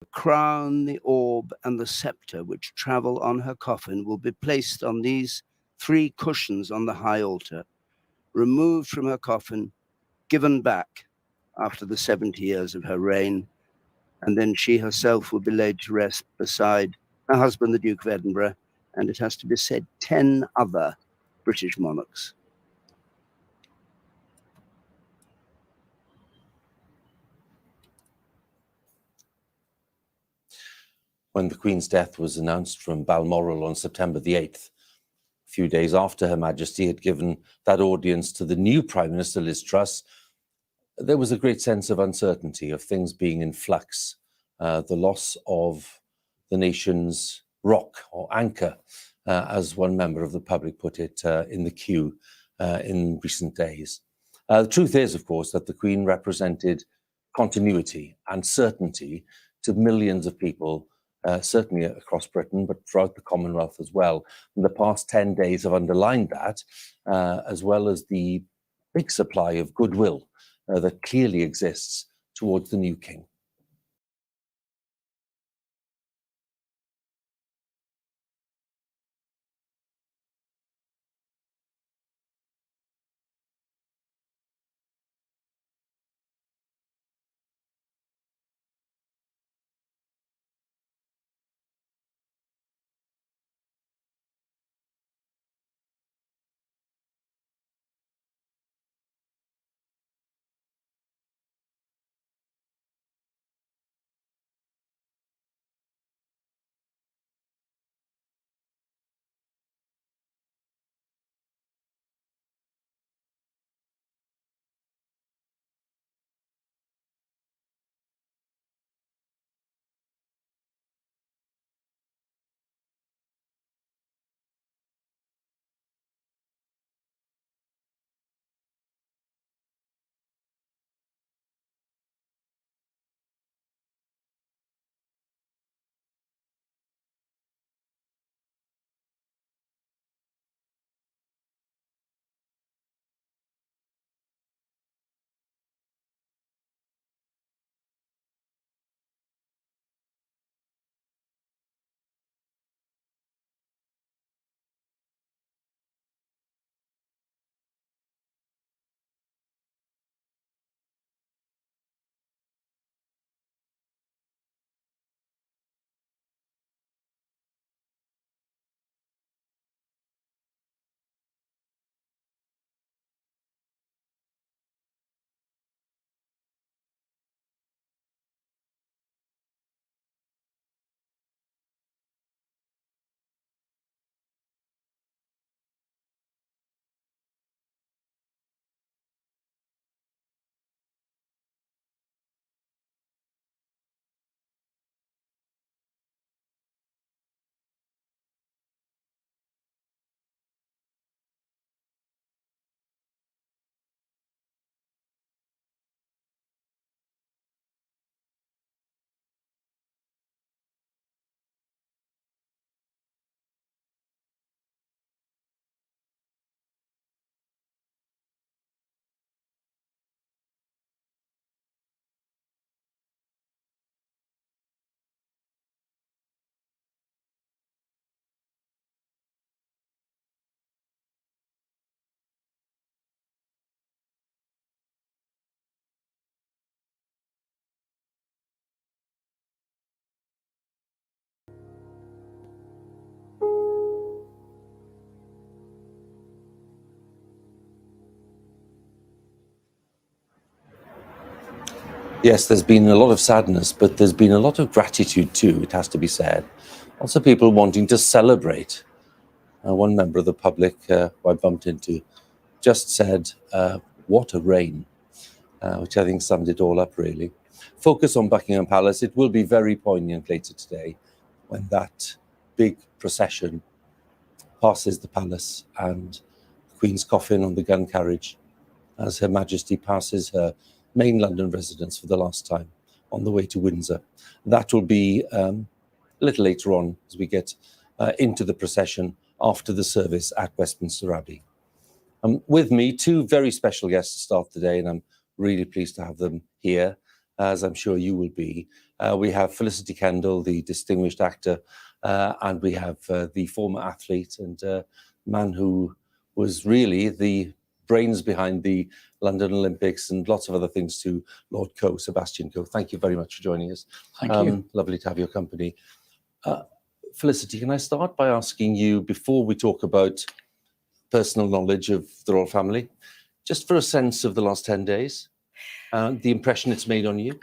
The crown, the orb, and the scepter which travel on her coffin will be placed on these 3 cushions on the high altar, removed from her coffin, given back after the 70 years of her reign, and then she herself will be laid to rest beside her husband, the Duke of Edinburgh, and it has to be said 10 other British monarchs. When the Queen's death was announced from Balmoral on September the 8th, a few days after Her Majesty had given that audience to the new Prime Minister, Liz Truss, there was a great sense of uncertainty, of things being in flux, the loss of the nation's rock or anchor, as one member of the public put it in the queue in recent days. The truth is, of course, that the Queen represented continuity and certainty to millions of people, certainly across Britain, but throughout the Commonwealth as well. And the past 10 days have underlined that, as well as the big supply of goodwill that clearly exists towards the new king. Yes, there's been a lot of sadness, but there's been a lot of gratitude too, it has to be said. Also people wanting to celebrate. One member of the public who I bumped into just said, what a reign, which I think summed it all up really. Focus on Buckingham Palace. It will be very poignant later today when that big procession passes the palace and the Queen's coffin on the gun carriage as Her Majesty passes her main London residence for the last time on the way to Windsor. That will be a little later on as we get into the procession after the service at Westminster Abbey. With me, 2 very special guests to start the day, and I'm really pleased to have them here. as I'm sure you will be. We have Felicity Kendall, the distinguished actor, and we have the former athlete and man who was really the brains behind the London Olympics and lots of other things too, Lord Coe, Sebastian Coe. Thank you very much for joining us. Thank you. Lovely to have your company. Felicity, can I start by asking you, before we talk about personal knowledge of the royal family, just for a sense of the last 10 days, the impression it's made on you?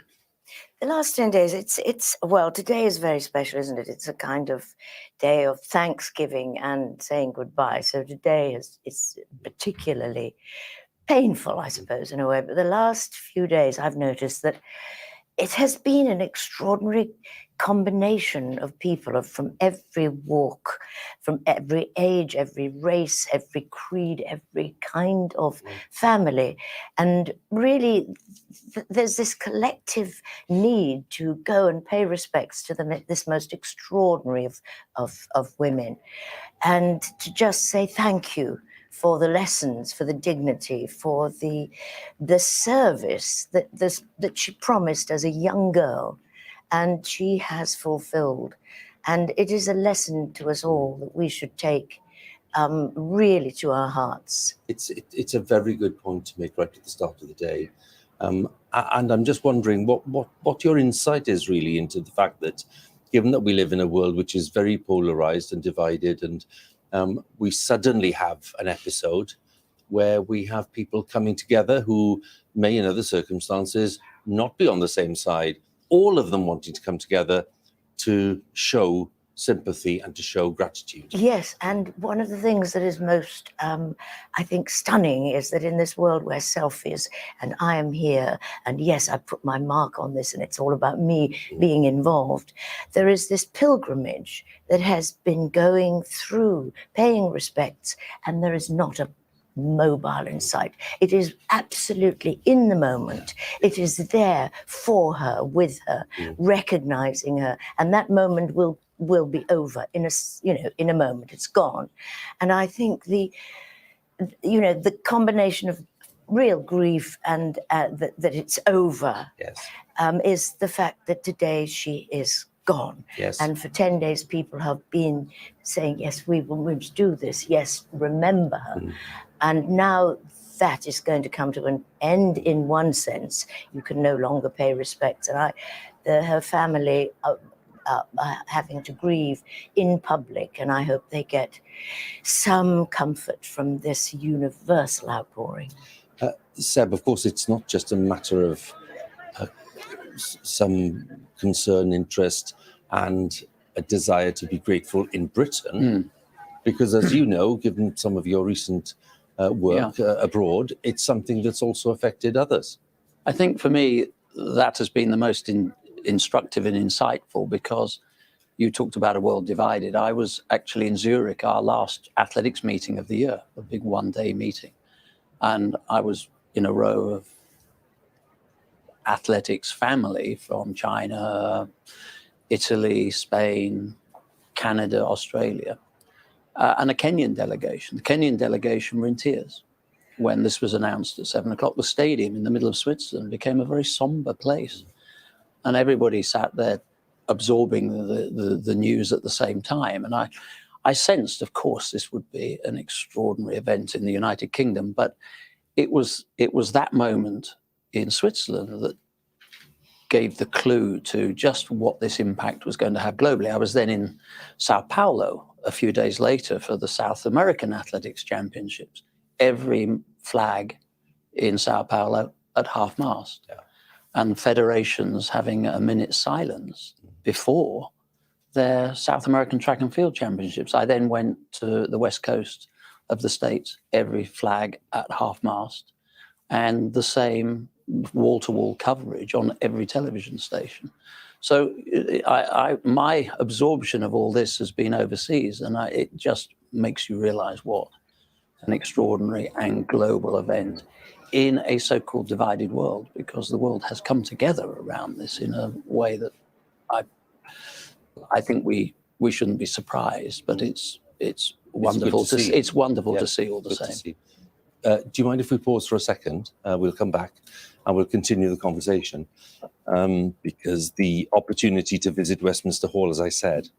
The last 10 days, well, today is very special, isn't it? It's a kind of day of thanksgiving and saying goodbye. So today is particularly painful, I suppose, in a way. But the last few days, I've noticed that it has been an extraordinary combination of people from every walk, from every age, every race, every creed, every kind of family. And really, there's this collective need to go and pay respects to this most extraordinary of women, and to just say thank you for the lessons, for the dignity, for the service that she promised as a young girl, and she has fulfilled. And it is a lesson to us all that we should take really to our hearts. It's a very good point to make right at the start of the day. And I'm just wondering what your insight is really into the fact that, given that we live in a world which is very polarized and divided, and we suddenly have an episode where we have people coming together who may, in other circumstances, not be on the same side, all of them wanting to come together to show sympathy and to show gratitude. Yes, and one of the things that is most, I think, stunning is that in this world where selfies and I am here, and yes, I put my mark on this and it's all about me being involved, there is this pilgrimage that has been going through, paying respects, and there is not a mobile in sight. It is absolutely in the moment. It is there for her, with her, recognizing her, and that moment will be over in a moment. It's gone. And I think the combination of real grief and that it's over, Yes. is the fact that today she is gone. Yes. And for 10 days people have been saying, yes, we will do this, yes, remember her. And now that is going to come to an end in one sense. You can no longer pay respects. And her family are having to grieve in public, and I hope they get some comfort from this universal outpouring. Seb, of course, it's not just a matter of some concern, interest, and a desire to be grateful in Britain, because, as you know, given some of your recent work abroad, it's something that's also affected others. I think for me, that has been the most instructive and insightful, because you talked about a world divided. I was actually in Zurich, our last athletics meeting of the year, a big one-day meeting. And I was in a row of athletics family from China, Italy, Spain, Canada, Australia, and a Kenyan delegation. The Kenyan delegation were in tears when this was announced at 7 o'clock. The stadium in the middle of Switzerland became a very somber place. And everybody sat there absorbing the news at the same time. And I sensed, of course, this would be an extraordinary event in the United Kingdom, but it was that moment in Switzerland that gave the clue to just what this impact was going to have globally. I was then in Sao Paulo a few days later for the South American Athletics Championships. Every flag in Sao Paulo at half-mast. Yeah. And federations having a minute's silence before their South American Track and Field Championships. I then went to the west coast of the States, every flag at half-mast, and the same wall-to-wall coverage on every television station. So my absorption of all this has been overseas, and it just makes you realize what an extraordinary and global event in a so-called divided world, because the world has come together around this in a way that I think we shouldn't be surprised, but it's wonderful to see. It's wonderful to see all the same. do you mind if we pause for a second? We'll come back and we'll continue the conversation, because the opportunity to visit Westminster Hall, as I said,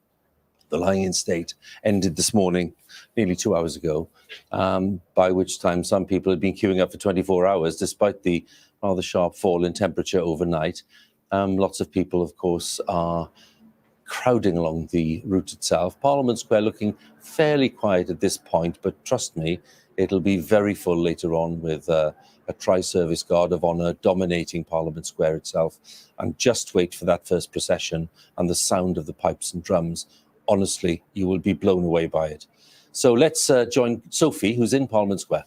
the lying in state, ended this morning, nearly 2 hours ago, by which time some people had been queuing up for 24 hours, despite the rather sharp fall in temperature overnight. Lots of people, of course, are crowding along the route itself. Parliament Square looking fairly quiet at this point, but trust me, it'll be very full later on with a tri-service guard of honour dominating Parliament Square itself. And just wait for that first procession and the sound of the pipes and drums. Honestly, you will be blown away by it. So let's join Sophie, who's in Parliament Square.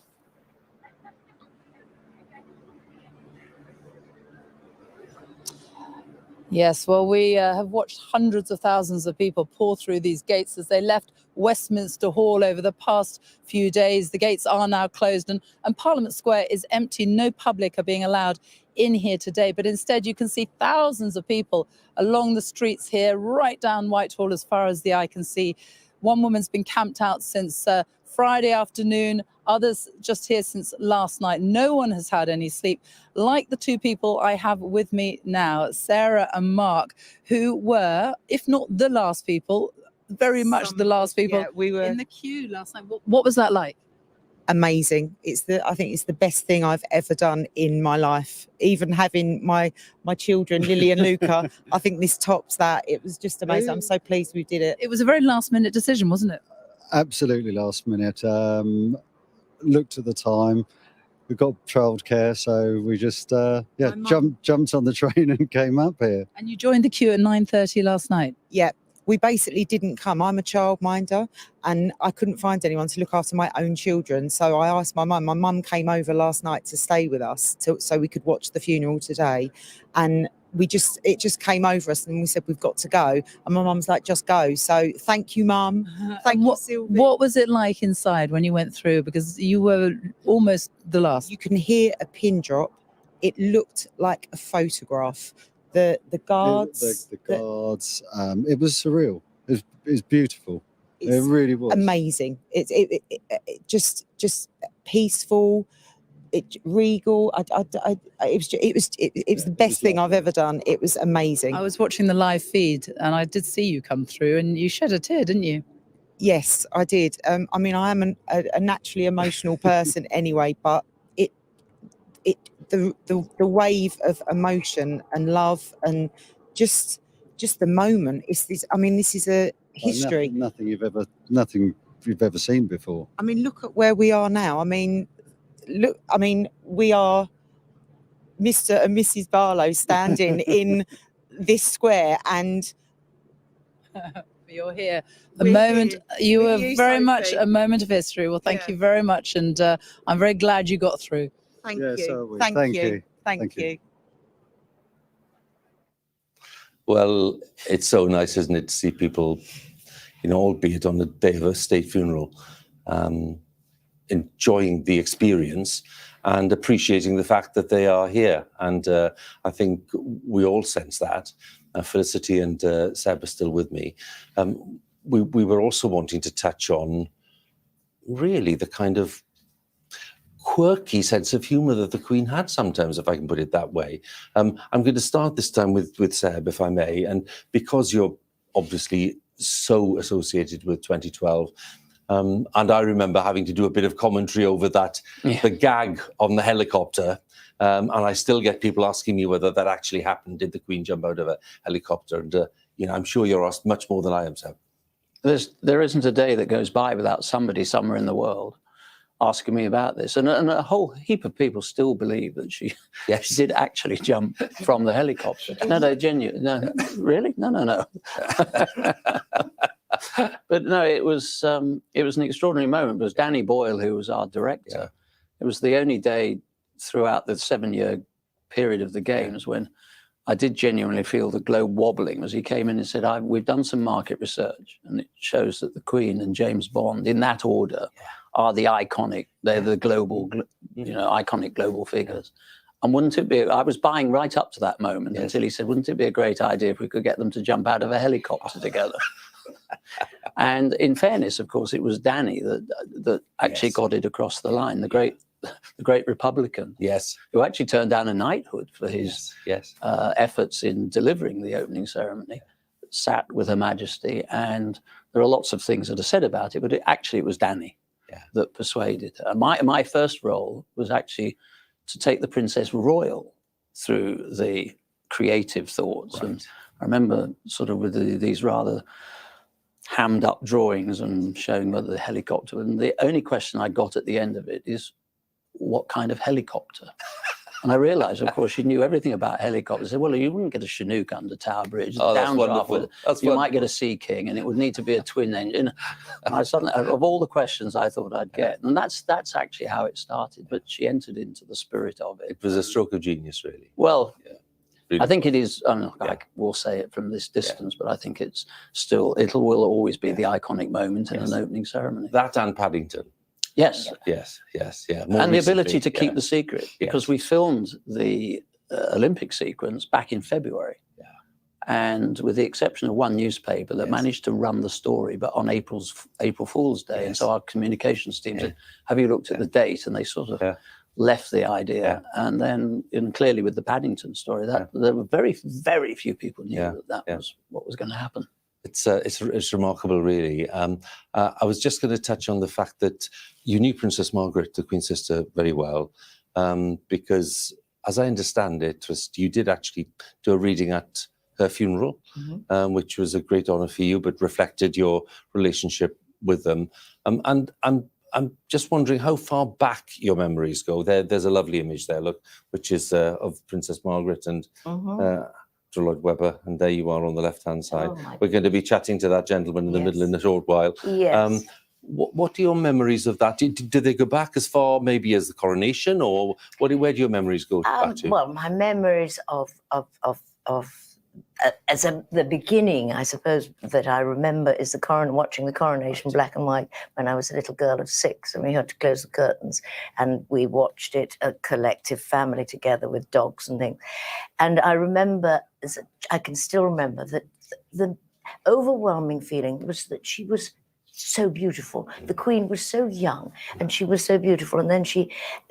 Yes, well, we have watched hundreds of thousands of people pour through these gates as they left Westminster Hall over the past few days. The gates are now closed and Parliament Square is empty. No public are being allowed in here today, but instead you can see thousands of people along the streets here, right down Whitehall as far as the eye can see. One woman's been camped out since Friday afternoon, others just here since last night. No one has had any sleep, like the two people I have with me now, Sarah and Mark, who were, if not the last people, very much the last people. Yeah, we were in the queue last night. What was that like? amazing. I think it's the best thing I've ever done in my life. Even having my children, Lily and Luca, I think this tops that. It was just amazing. I'm so pleased we did it. It was a very last minute decision, wasn't it? Absolutely last minute. Looked at the time. We've got childcare, so we just jumped on the train and came up here. And you joined the queue at 9:30 last night. Yeah, we basically didn't come. I'm a childminder and I couldn't find anyone to look after my own children. So I asked my mum. My mum came over last night to stay with us so we could watch the funeral today. And it just came over us and we said, we've got to go. And my mum's like, just go. So thank you, Mum. Thank you, Sylvie. What was it like inside when you went through? Because you were almost the last. You can hear a pin drop. It looked like a photograph. The guards. The guards. It was surreal. It was beautiful. It really was amazing. It just peaceful. Regal. It was the best thing I've ever done. It was amazing. I was watching the live feed and I did see you come through and you shed a tear, didn't you? Yes, I did. I mean, I am a naturally emotional person anyway, but the wave of emotion and love and just the moment is this. I mean, this is a history. Nothing you've ever seen before. I mean, look at where we are now. I mean, we are Mr. and Mrs. Barlow standing in this square, and you're here. You were very much a moment of history. Well, thank you very much, and I'm very glad you got through. Thank you. So Thank you. Thank you. Well, it's so nice, isn't it, to see people, albeit on the day of a state funeral, enjoying the experience and appreciating the fact that they are here. And I think we all sense that. Felicity and Seb are still with me. We were also wanting to touch on really the kind of quirky sense of humour that the Queen had sometimes, if I can put it that way. I'm going to start this time with Seb, if I may, and because you're obviously so associated with 2012, and I remember having to do a bit of commentary over that, the gag on the helicopter, and I still get people asking me whether that actually happened. Did the Queen jump out of a helicopter? And I'm sure you're asked much more than I am, Seb. There isn't a day that goes by without somebody somewhere in the world asking me about this, and a whole heap of people still believe that she did actually jump from the helicopter. No, genuine. No, really? No. But no, it was an extraordinary moment. It was Danny Boyle, who was our director. Yeah. It was the only day throughout the 7-year period of the Games when I did genuinely feel the globe wobbling as he came in and said, we've done some market research and it shows that the Queen and James Bond, in that order, are the iconic, they're the global, iconic global figures. And wouldn't it be, I was buying right up to that moment until he said, wouldn't it be a great idea if we could get them to jump out of a helicopter together? And in fairness, of course, it was Danny that actually got it across the line, the great the great Republican, Yes. who actually turned down a knighthood for his Yes. efforts in delivering the opening ceremony, sat with Her Majesty, and there are lots of things that are said about it, but it was Danny that persuaded her. My first role was actually to take the Princess Royal through the creative thoughts. Right. And I remember sort of with these rather hammed up drawings and showing whether the helicopter, and the only question I got at the end of it is, what kind of helicopter? And I realised, of course, she knew everything about helicopters. I said, well, you wouldn't get a Chinook under Tower Bridge. Oh, that's Downdraft wonderful. That's you wonderful. might get a Sea King, and it would need to be a twin engine. And I suddenly, of all the questions I thought I'd get, and that's actually how it started. But she entered into the spirit of it. It was a stroke of genius, really. Well, Really. I think it is. I will say it from this distance, but I think it's still. Will always be the iconic moment in an opening ceremony. That and Paddington. Yes. Yes. Yeah. And the ability to keep the secret, because we filmed the Olympic sequence back in February. Yeah. And with the exception of one newspaper that managed to run the story, but on April Fool's Day. And so our communications team said, have you looked at the date? And they sort of left the idea. And then clearly with the Paddington story, that there were very, very few people knew that was what was going to happen. It's remarkable, really. I was just going to touch on the fact that you knew Princess Margaret, the Queen's sister, very well, because as I understand it, you did actually do a reading at her funeral, which was a great honour for you, but reflected your relationship with them. And I'm just wondering how far back your memories go. There's a lovely image there, look, which is of Princess Margaret and Lloyd Webber, and there you are on the left-hand side. We're going to be chatting to that gentleman in the middle in a short while. Yes. What are your memories of that? Did they go back as far maybe as the coronation, or where do your memories go back to? Well, my memories of the beginning, I suppose, that I remember is watching the coronation black and white when I was a little girl of 6, and we had to close the curtains, and we watched it, a collective family together with dogs and things. And I remember, I can still remember that the overwhelming feeling was that she was so beautiful. The Queen was so young and she was so beautiful. And then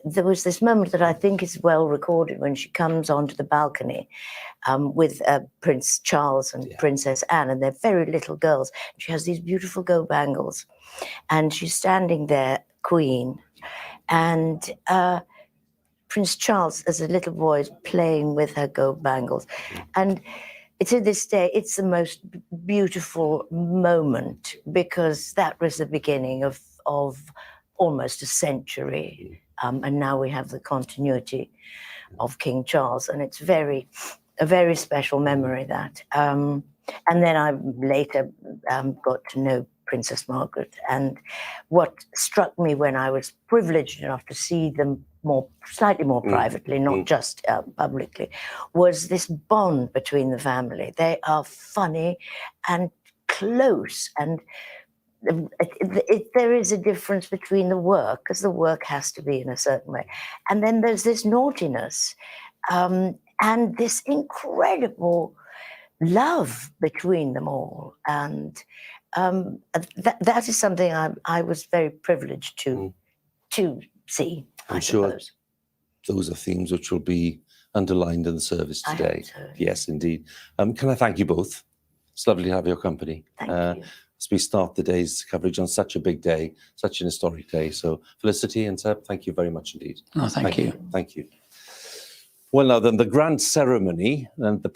there was this moment that I think is well recorded when she comes onto the balcony with Prince Charles and Princess Anne, and they're very little girls. She has these beautiful gold bangles, and she's standing there, Queen, and Prince Charles, as a little boy, is playing with her gold bangles. And to this day, it's the most beautiful moment, because that was the beginning of almost a century. And now we have the continuity of King Charles, and it's a very special memory, that. And then I later got to know Princess Margaret. And what struck me when I was privileged enough to see them slightly more privately, not just publicly, was this bond between the family. They are funny and close, and there is a difference between the work, because the work has to be in a certain way, and then there's this naughtiness and this incredible love between them all. And that is something I was very privileged to see. I'm sure those are themes which will be underlined in the service today. So. Yes, indeed. Can I thank you both? It's lovely to have your company. Thank you. As we start the day's coverage on such a big day, such an historic day. So Felicity and Seb, thank you very much indeed. Oh, thank you. Thank you. Well, now then, the grand ceremony and the